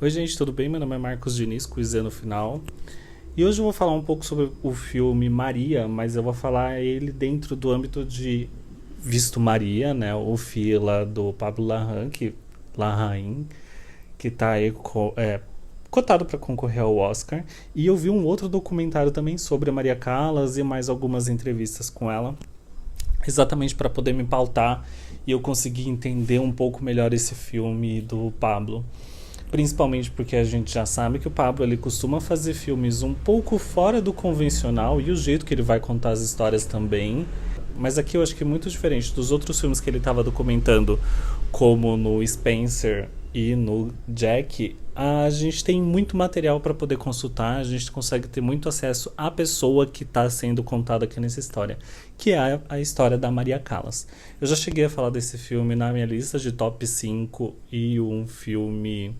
Oi gente, tudo bem? Meu nome é Marcos Diniz, com Z no final. E hoje eu vou falar um pouco sobre o filme Maria, mas eu vou falar ele dentro do âmbito de Visto Maria, né? O fila do Pablo Larraín, que tá aí cotado para concorrer ao Oscar. E eu vi um outro documentário também sobre a Maria Callas e mais algumas entrevistas com ela, exatamente para poder me pautar e eu conseguir entender um pouco melhor esse filme do Pablo. Principalmente porque a gente já sabe que o Pablo ele costuma fazer filmes um pouco fora do convencional e o jeito que ele vai contar as histórias também. Mas aqui eu acho que é muito diferente dos outros filmes que ele estava documentando, como no Spencer e no Jack. A gente tem muito material para poder consultar, a gente consegue ter muito acesso à pessoa que está sendo contada aqui nessa história, que é a história da Maria Callas. Eu já cheguei a falar desse filme na minha lista de top 5 e um filme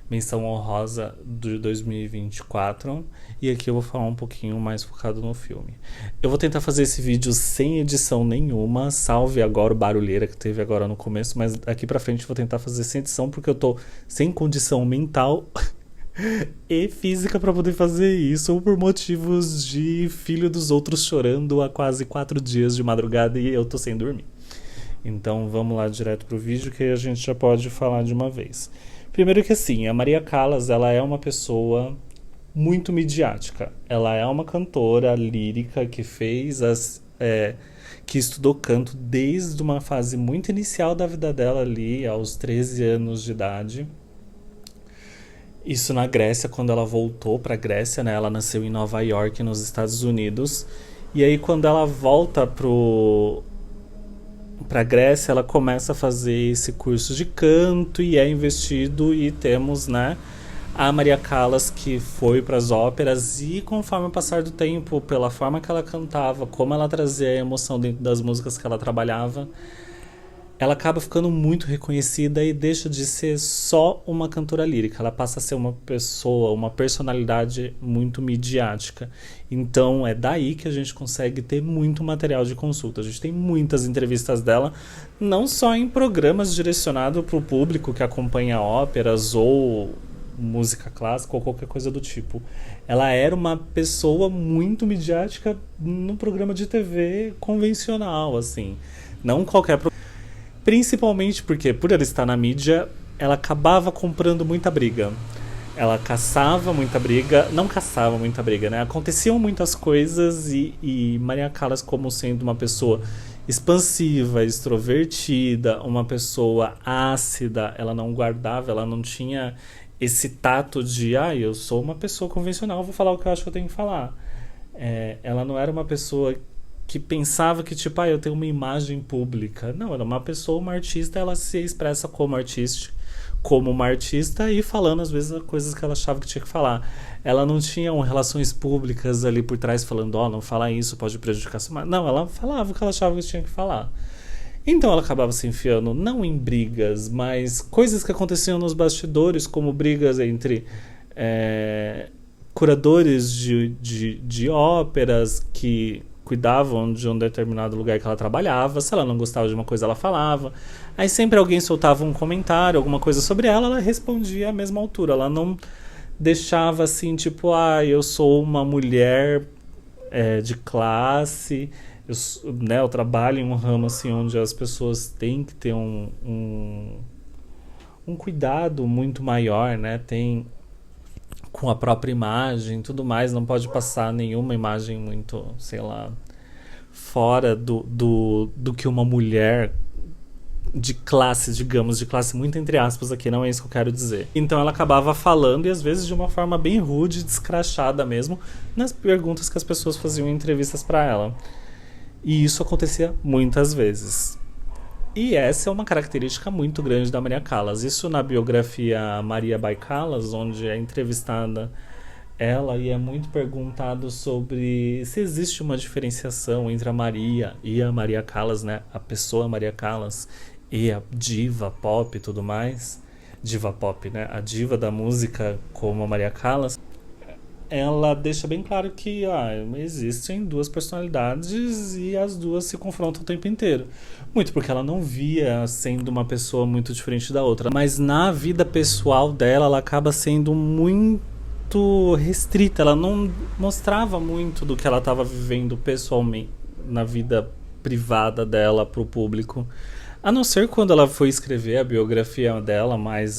menção honrosa de 2024, e aqui eu vou falar um pouquinho mais focado no filme. Eu vou tentar fazer esse vídeo sem edição nenhuma, salve agora o barulheira que teve agora no começo, mas daqui pra frente eu vou tentar fazer sem edição porque eu tô sem condição mental e física pra poder fazer isso, ou por motivos de filho dos outros chorando há quase 4 dias de madrugada e eu tô sem dormir. Então vamos lá direto pro vídeo que aí a gente já pode falar de uma vez. Primeiro que assim, a Maria Callas, ela é uma pessoa muito midiática. Ela é uma cantora lírica que que estudou canto desde uma fase muito inicial da vida dela ali, aos 13 anos de idade. Isso na Grécia, quando ela voltou pra Grécia, né? Ela nasceu em Nova York, nos Estados Unidos. E aí quando ela volta pra Grécia, ela começa a fazer esse curso de canto e é investido e temos, né, a Maria Callas que foi para as óperas e conforme o passar do tempo, pela forma que ela cantava, como ela trazia a emoção dentro das músicas que ela trabalhava, ela acaba ficando muito reconhecida e deixa de ser só uma cantora lírica. Ela passa a ser uma pessoa, uma personalidade muito midiática. Então é daí que a gente consegue ter muito material de consulta. A gente tem muitas entrevistas dela, não só em programas direcionados para o público que acompanha óperas ou música clássica ou qualquer coisa do tipo. Ela era uma pessoa muito midiática no programa de TV convencional, assim. Não qualquer Principalmente porque, por ela estar na mídia, ela acabava comprando muita briga. Ela caçava muita briga, não caçava muita briga, né? Aconteciam muitas coisas e Maria Callas, como sendo uma pessoa expansiva, extrovertida, uma pessoa ácida, ela não guardava, ela não tinha esse tato de, eu sou uma pessoa convencional, vou falar o que eu acho que eu tenho que falar. Ela não era uma pessoa que pensava que, tipo, eu tenho uma imagem pública. Não, ela é uma pessoa, uma artista, ela se expressa como uma artista e falando, às vezes, coisas que ela achava que tinha que falar. Ela não tinha relações públicas ali por trás falando, não fala isso, pode prejudicar sua imagem. Não, ela falava o que ela achava que tinha que falar. Então ela acabava se enfiando, não em brigas, mas coisas que aconteciam nos bastidores, como brigas entre curadores de óperas que cuidavam de um determinado lugar que ela trabalhava. Se ela não gostava de uma coisa, ela falava. Aí sempre alguém soltava um comentário, alguma coisa sobre ela, ela respondia à mesma altura. Ela não deixava assim, tipo, eu sou uma mulher de classe, eu trabalho em um ramo assim onde as pessoas têm que ter um cuidado muito maior, né? Tem com a própria imagem e tudo mais, não pode passar nenhuma imagem muito, sei lá, fora do que uma mulher de classe, digamos, de classe muito entre aspas aqui, não é isso que eu quero dizer. Então ela acabava falando e às vezes de uma forma bem rude, descrachada mesmo, nas perguntas que as pessoas faziam em entrevistas para ela. E isso acontecia muitas vezes. E essa é uma característica muito grande da Maria Callas. Isso na biografia Maria by Callas, onde é entrevistada ela e é muito perguntado sobre se existe uma diferenciação entre a Maria e a Maria Callas, né? A pessoa Maria Callas e a diva pop e tudo mais. Diva pop, né? A diva da música como a Maria Callas. ela deixa bem claro que existem duas personalidades e as duas se confrontam o tempo inteiro. Muito porque ela não via sendo uma pessoa muito diferente da outra. Mas na vida pessoal dela, ela acaba sendo muito restrita. Ela não mostrava muito do que ela estava vivendo pessoalmente na vida privada dela para o público. A não ser quando ela foi escrever a biografia dela,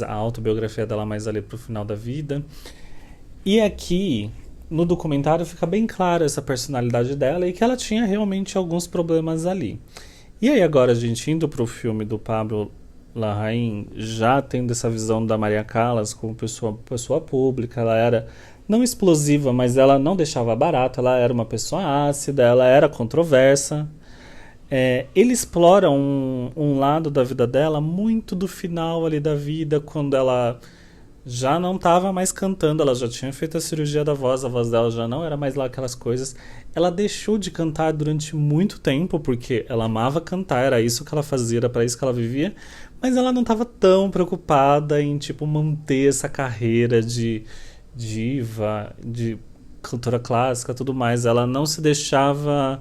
a autobiografia dela mais ali pro final da vida. E aqui, no documentário, fica bem claro essa personalidade dela e que ela tinha realmente alguns problemas ali. E aí agora a gente indo pro filme do Pablo Larraín, já tendo essa visão da Maria Callas como pessoa pública, ela era não explosiva, mas ela não deixava barato, ela era uma pessoa ácida, ela era controversa. Ele explora um lado da vida dela muito do final ali da vida, quando ela já não estava mais cantando, ela já tinha feito a cirurgia da voz, a voz dela já não era mais lá aquelas coisas. Ela deixou de cantar durante muito tempo, porque ela amava cantar, era isso que ela fazia, era para isso que ela vivia, mas ela não estava tão preocupada em tipo manter essa carreira de diva, de cantora clássica, tudo mais. Ela não se deixava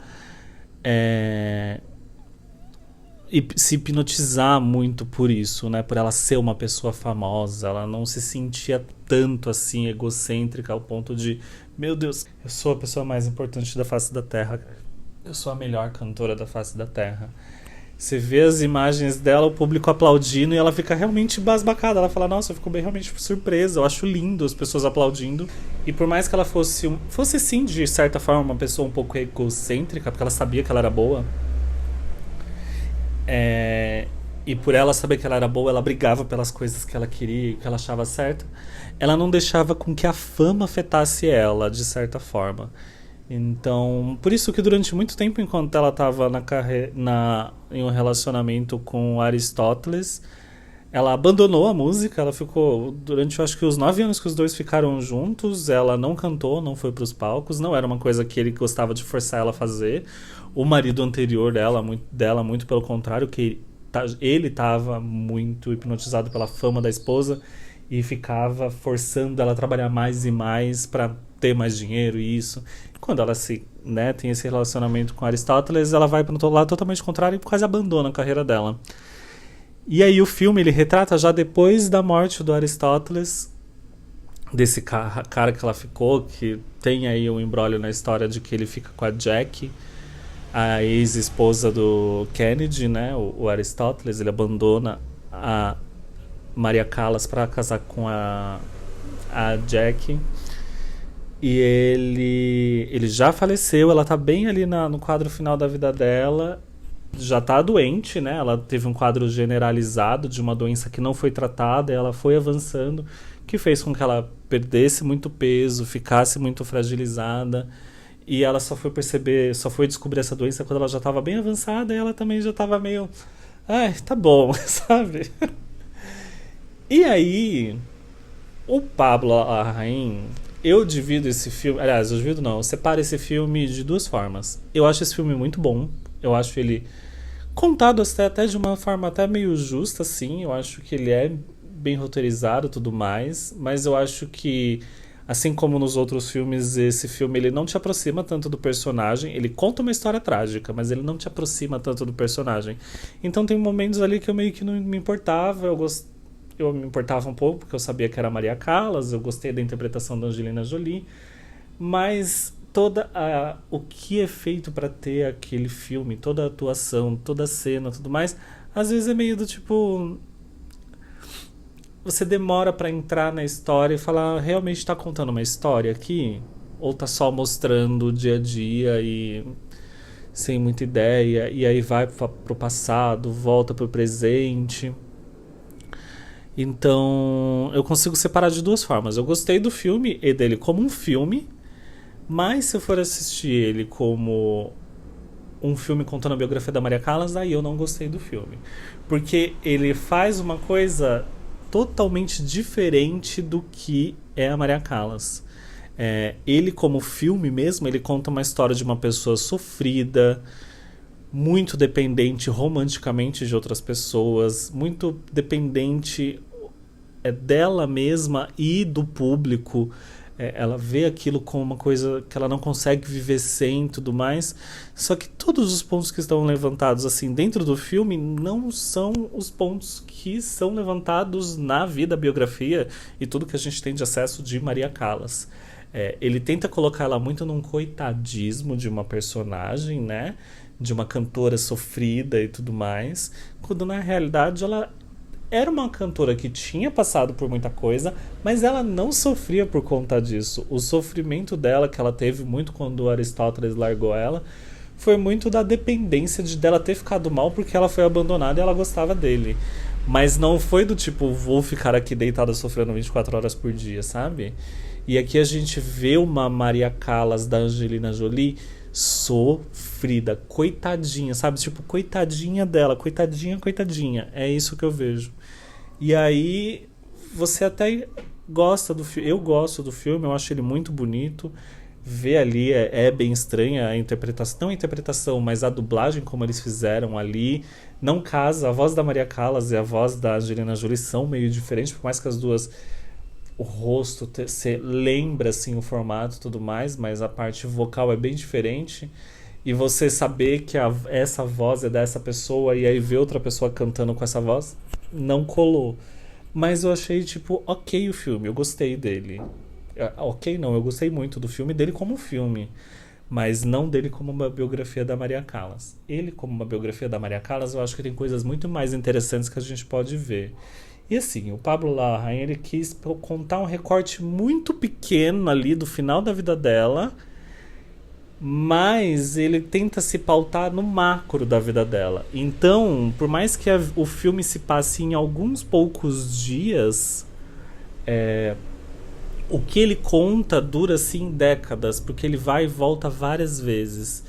se hipnotizar muito por isso, né? Por ela ser uma pessoa famosa. Ela não se sentia tanto assim egocêntrica ao ponto de, meu Deus, eu sou a pessoa mais importante da face da Terra, eu sou a melhor cantora da face da Terra. Você vê as imagens dela, o público aplaudindo, e ela fica realmente embasbacada. Ela fala, nossa, eu fico bem realmente surpresa, eu acho lindo as pessoas aplaudindo. E por mais que ela fosse sim, de certa forma, uma pessoa um pouco egocêntrica, porque ela sabia que ela era boa, e por ela saber que ela era boa, ela brigava pelas coisas que ela queria, que ela achava certo. Ela não deixava com que a fama afetasse ela, de certa forma. Então, por isso que durante muito tempo, enquanto ela estava em um relacionamento com Aristóteles, ela abandonou a música. Ela ficou durante, eu acho que os 9 anos que os dois ficaram juntos, ela não cantou, não foi para os palcos, não era uma coisa que ele gostava de forçar ela a fazer. O marido anterior dela, muito pelo contrário, que ele estava muito hipnotizado pela fama da esposa e ficava forçando ela a trabalhar mais e mais para ter mais dinheiro e isso. Quando ela tem esse relacionamento com Aristóteles, ela vai para um lado totalmente contrário e quase abandona a carreira dela. E aí o filme ele retrata já depois da morte do Aristóteles, desse cara que ela ficou, que tem aí um imbróglio na história de que ele fica com a Jackie, a ex-esposa do Kennedy, né? O Aristóteles, ele abandona a Maria Callas para casar com a Jackie. E ele já faleceu, ela tá bem ali no quadro final da vida dela, já tá doente, né? Ela teve um quadro generalizado de uma doença que não foi tratada, ela foi avançando, que fez com que ela perdesse muito peso, ficasse muito fragilizada, e ela só foi descobrir essa doença quando ela já estava bem avançada, e ela também já estava meio, tá bom, sabe? E aí, o Pablo Larraín, eu divido esse filme, aliás, eu separo esse filme de duas formas. Eu acho esse filme muito bom, eu acho ele contado até de uma forma até meio justa, assim, eu acho que ele é bem roteirizado e tudo mais, mas eu acho que, assim como nos outros filmes, esse filme ele não te aproxima tanto do personagem, ele conta uma história trágica, mas ele não te aproxima tanto do personagem. Então tem momentos ali que eu meio que não me importava, eu me importava um pouco, porque eu sabia que era Maria Callas, eu gostei da interpretação da Angelina Jolie, mas o que é feito para ter aquele filme, toda a atuação, toda a cena, tudo mais, às vezes é meio do tipo, você demora para entrar na história e falar, realmente está contando uma história aqui? Ou tá só mostrando o dia a dia e sem muita ideia, e aí vai pro passado, volta pro presente. Então, eu consigo separar de duas formas. Eu gostei do filme e dele como um filme, mas se eu for assistir ele como um filme contando a biografia da Maria Callas, aí eu não gostei do filme. Porque ele faz uma coisa totalmente diferente do que é a Maria Callas. Ele como filme mesmo, ele conta uma história de uma pessoa sofrida, muito dependente romanticamente de outras pessoas, muito dependente dela mesma e do público. ela vê aquilo como uma coisa que ela não consegue viver sem e tudo mais. Só que todos os pontos que estão levantados assim dentro do filme não são os pontos que são levantados na vida, biografia e tudo que a gente tem de acesso de Maria Callas. Ele tenta colocar ela muito num coitadismo de uma personagem, né? De uma cantora sofrida e tudo mais, quando na realidade ela era uma cantora que tinha passado por muita coisa, mas ela não sofria por conta disso. O sofrimento dela, que ela teve muito quando Aristóteles largou ela, foi muito da dependência de dela ter ficado mal porque ela foi abandonada e ela gostava dele. Mas não foi do tipo, vou ficar aqui deitada sofrendo 24 horas por dia, sabe? E aqui a gente vê uma Maria Callas da Angelina Jolie sofrida, coitadinha, sabe? Tipo, coitadinha dela, coitadinha, coitadinha. É isso que eu vejo. E aí, você até gosta do filme. Eu gosto do filme, eu acho ele muito bonito. Ver ali é bem estranha a interpretação, não a interpretação, mas a dublagem como eles fizeram ali. Não casa, a voz da Maria Callas e a voz da Angelina Jolie são meio diferentes, por mais que as duas o rosto você lembra assim o formato e tudo mais, mas a parte vocal é bem diferente. E você saber que essa voz é dessa pessoa e aí ver outra pessoa cantando com essa voz não colou. Mas eu achei tipo ok o filme, eu gostei dele. Ok, não, eu gostei muito do filme, dele como filme, mas não dele como uma biografia da Maria Callas. Ele como uma biografia da Maria Callas, eu acho que tem coisas muito mais interessantes que a gente pode ver. E assim, o Pablo Larraín, ele quis contar um recorte muito pequeno ali do final da vida dela, mas ele tenta se pautar no macro da vida dela. Então, por mais que o filme se passe em alguns poucos dias, o que ele conta dura assim décadas, porque ele vai e volta várias vezes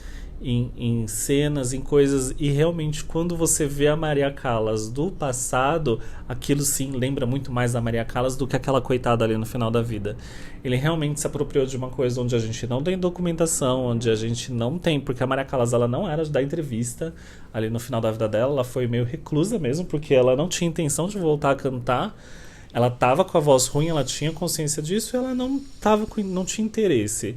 em cenas, em coisas, e realmente quando você vê a Maria Callas do passado, aquilo sim lembra muito mais da Maria Callas do que aquela coitada ali no final da vida. Ele realmente se apropriou de uma coisa onde a gente não tem documentação, onde a gente não tem, porque a Maria Callas ela não era de dar entrevista ali no final da vida dela, ela foi meio reclusa mesmo, porque ela não tinha intenção de voltar a cantar. Ela tava com a voz ruim, ela tinha consciência disso e ela não tinha interesse.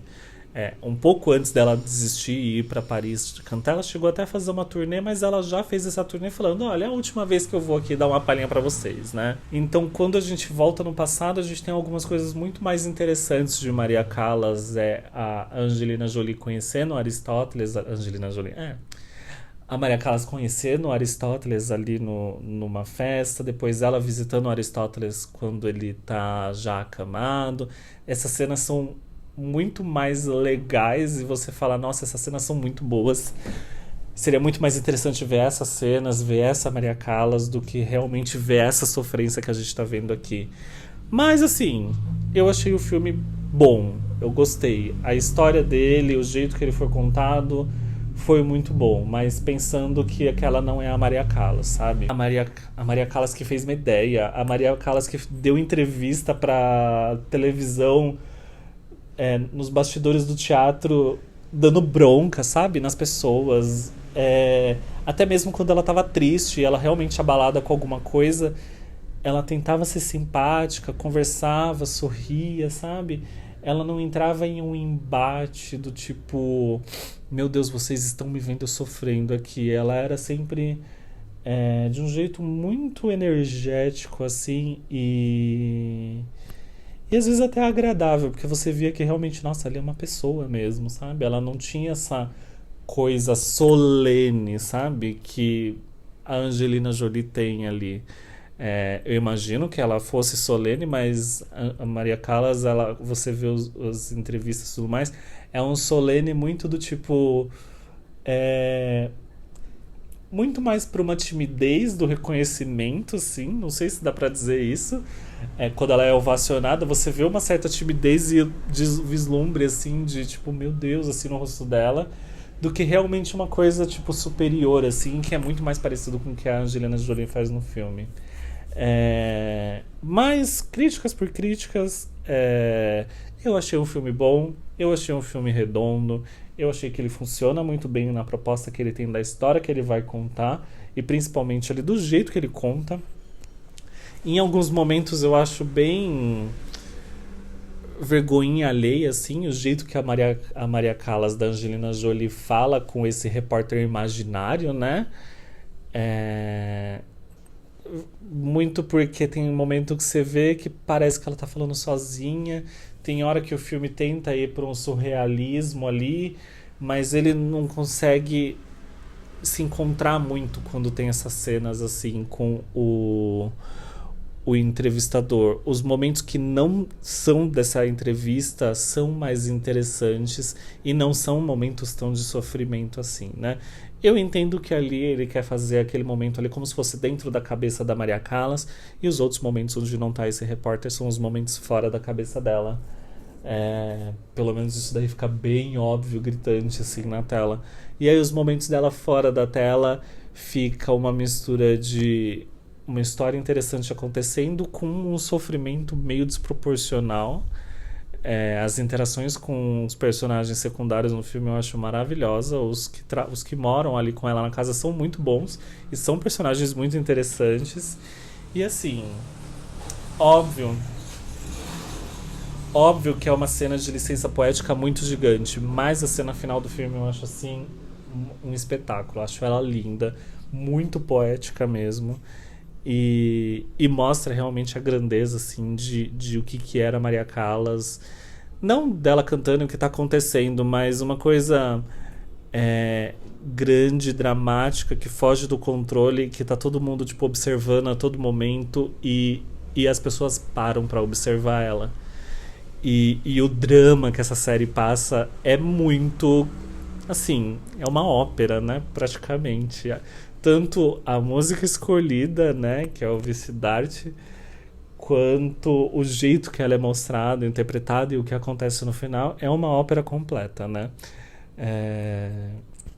Um pouco antes dela desistir e ir para Paris de cantar, ela chegou até a fazer uma turnê, mas ela já fez essa turnê falando, olha, é a última vez que eu vou aqui dar uma palhinha para vocês, né? Então, quando a gente volta no passado, a gente tem algumas coisas muito mais interessantes de Maria Callas, a Angelina Jolie conhecendo Aristóteles, a Maria Callas conhecendo Aristóteles ali numa festa, depois ela visitando Aristóteles quando ele tá já acamado. Essas cenas são muito mais legais e você fala, nossa, essas cenas são muito boas. Seria muito mais interessante ver essas cenas, ver essa Maria Callas, do que realmente ver essa sofrência que a gente tá vendo aqui. Mas assim, eu achei o filme bom, eu gostei. A história dele, o jeito que ele foi contado foi muito bom, mas pensando que aquela não é a Maria Callas, sabe? A Maria Callas que fez Medea, a Maria Callas que deu entrevista pra televisão, nos bastidores do teatro, dando bronca, sabe? Nas pessoas. Até mesmo quando ela tava triste, ela realmente abalada com alguma coisa, ela tentava ser simpática, conversava, sorria, sabe? Ela não entrava em um embate do tipo, meu Deus, vocês estão me vendo sofrendo aqui. Ela era sempre de um jeito muito energético, assim, e às vezes até agradável, porque você via que realmente, nossa, ali é uma pessoa mesmo, sabe? Ela não tinha essa coisa solene, sabe? Que a Angelina Jolie tem ali. Eu imagino que ela fosse solene, mas a Maria Callas, você vê as entrevistas e tudo mais, é um solene muito do tipo... muito mais para uma timidez do reconhecimento, assim, não sei se dá para dizer isso. Quando ela é ovacionada, você vê uma certa timidez e vislumbre, assim, de tipo, meu Deus, assim, no rosto dela, do que realmente uma coisa, tipo, superior, assim, que é muito mais parecido com o que a Angelina Jolie faz no filme. Mas, críticas por críticas, eu achei um filme bom, eu achei um filme redondo, eu achei que ele funciona muito bem na proposta que ele tem da história que ele vai contar, e principalmente ali do jeito que ele conta. Em alguns momentos eu acho bem vergonhinha alheia, assim, o jeito que a Maria Callas da Angelina Jolie fala com esse repórter imaginário, né? É, muito porque tem um momento que você vê que parece que ela tá falando sozinha, tem hora que o filme tenta ir para um surrealismo ali, mas ele não consegue se encontrar muito quando tem essas cenas assim com o entrevistador. Os momentos que não são dessa entrevista são mais interessantes e não são momentos tão de sofrimento assim, né? Eu entendo que ali ele quer fazer aquele momento ali como se fosse dentro da cabeça da Maria Callas, e os outros momentos onde não tá esse repórter são os momentos fora da cabeça dela. Pelo menos isso daí fica bem óbvio, gritante assim na tela. E aí os momentos dela fora da tela fica uma mistura de uma história interessante acontecendo com um sofrimento meio desproporcional. As interações com os personagens secundários no filme eu acho maravilhosa. Os que moram ali com ela na casa são muito bons e são personagens muito interessantes. E assim, óbvio, óbvio que é uma cena de licença poética muito gigante, mas a cena final do filme eu acho assim um espetáculo. Eu acho ela linda, muito poética mesmo. E mostra realmente a grandeza assim de o que era Maria Callas, não dela cantando o que está acontecendo, mas uma coisa grande, dramática, que foge do controle, que tá todo mundo tipo observando a todo momento, e as pessoas param para observar ela. E o drama que essa série passa é muito, assim, é uma ópera, né, praticamente. Tanto a música escolhida, né, que é o Vice-Dart, quanto o jeito que ela é mostrada, interpretada e o que acontece no final é uma ópera completa, né?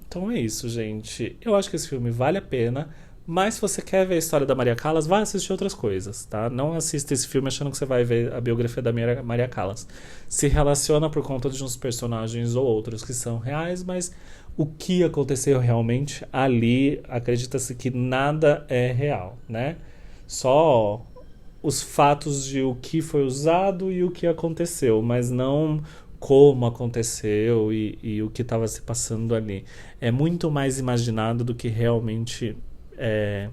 Então é isso, gente. Eu acho que esse filme vale a pena, mas se você quer ver a história da Maria Callas, vai assistir outras coisas, tá? Não assista esse filme achando que você vai ver a biografia da Maria Callas. Se relaciona por conta de uns personagens ou outros que são reais, mas o que aconteceu realmente ali, acredita-se que nada é real, né? Só os fatos de o que foi usado e o que aconteceu, mas não como aconteceu e o que estava se passando ali. É muito mais imaginado do que realmente é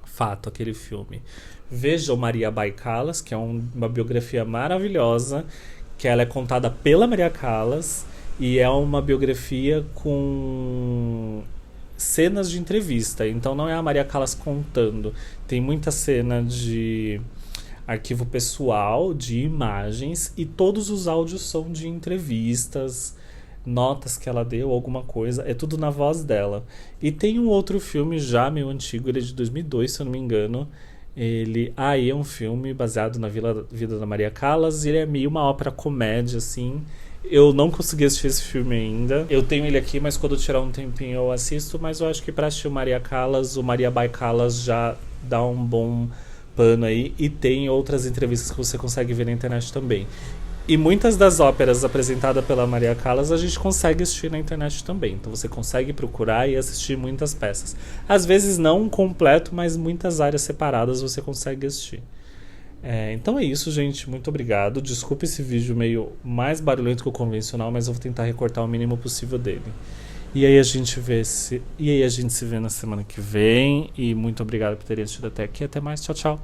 fato aquele filme. Vejam Maria by Callas, que é uma biografia maravilhosa, que ela é contada pela Maria Callas e é uma biografia com cenas de entrevista. Então não é a Maria Callas contando. Tem muita cena de arquivo pessoal, de imagens, e todos os áudios são de entrevistas, notas que ela deu, alguma coisa. É tudo na voz dela. E tem um outro filme já meio antigo, ele é de 2002, se eu não me engano. Ele é um filme baseado na vida da Maria Callas, e ele é meio uma ópera comédia, assim. Eu não consegui assistir esse filme ainda. Eu tenho ele aqui, mas quando eu tirar um tempinho eu assisto. Mas eu acho que pra assistir o Maria Callas, o Maria by Callas já dá um bom pano aí. E tem outras entrevistas que você consegue ver na internet também. E muitas das óperas apresentadas pela Maria Callas a gente consegue assistir na internet também. Então você consegue procurar e assistir muitas peças. Às vezes não completo, mas muitas áreas separadas você consegue assistir. Então é isso, gente. Muito obrigado. Desculpe esse vídeo meio mais barulhento que o convencional, mas eu vou tentar recortar o mínimo possível dele. E aí a gente se vê na semana que vem. E muito obrigado por terem assistido até aqui. Até mais. Tchau, tchau.